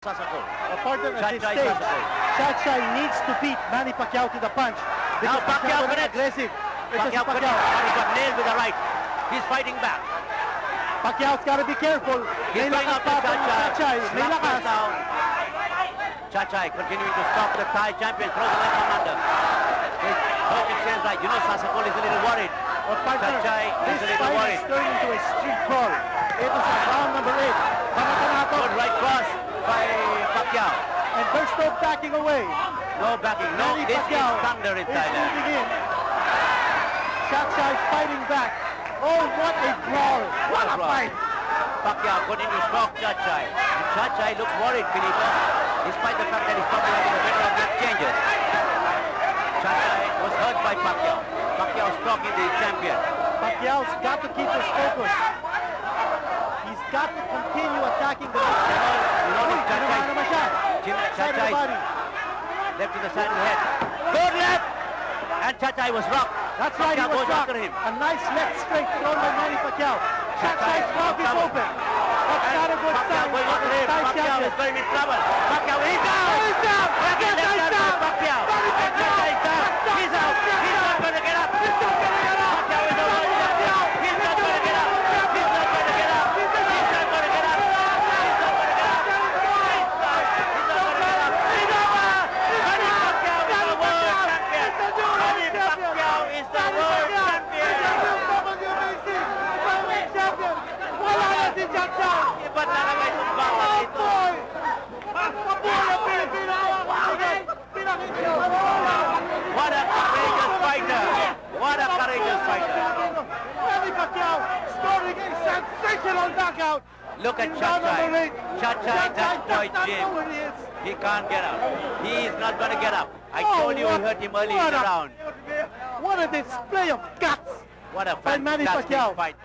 Sasako. Pardon, at this Chai stage, Sasako. Chai needs to beat Manny Pacquiao to the punch. Now Pacquiao connects. Aggressive. Pacquiao connects. And he got nailed with the right. He's fighting back. Pacquiao's got to be careful. He's going up to Chai. May lakas. Down. Chai continuing to stop the Thai champion. Throws the left arm under. His coach says like, you know, Sasako is a little worried. Chai is a little worried. This fight is turning into a street brawl. Ito sa round number 8. Panatanato. Good right cross by Pacquiao. And there's no backing away. No backing. No, Manny this Pacquiao is thunder in is Thailand. moving in. Chai fighting back. Oh, what a brawl. What a fight. Pacquiao continuing to stalk Chai. And Chai looks worried, Filippo, despite the fact that he's probably having a better of exchanges. Chai was hurt by Pacquiao. Pacquiao stalking the champion. Pacquiao's got to keep his focus. He's got to continue attacking the Chai left to the side of the head. Good left! And Chai was rocked. That's right, he was rocked. A nice left straight thrown by Manny Pacquiao. Chai's mouth is open. That's not a good sign. Pacquiao is going in trouble. Pacquiao, he's down! He's down! Again, that's down! Pacquiao! Chai is down! He's out! He's not going to get up! He's not going to get up! Pacquiao is over! He's not going to get up! He's not going to get up! He's not going to get up! He's not going to get up! He's not going to get up! He's over! Manny Pacquiao is the world champion! Manny Pacquiao is the world champion! Wala na si Chai! Iba't na naman yung bala dito! What a courageous fighter! What a courageous fighter! Manny Pacquiao scoring a sensational knockout! Look at Chai. Chai destroyed Jim. He can't get up. He is not going to get up. I told you he hurt him early in the round. What a display of guts What a by Manny fantastic Pacquiao. fight.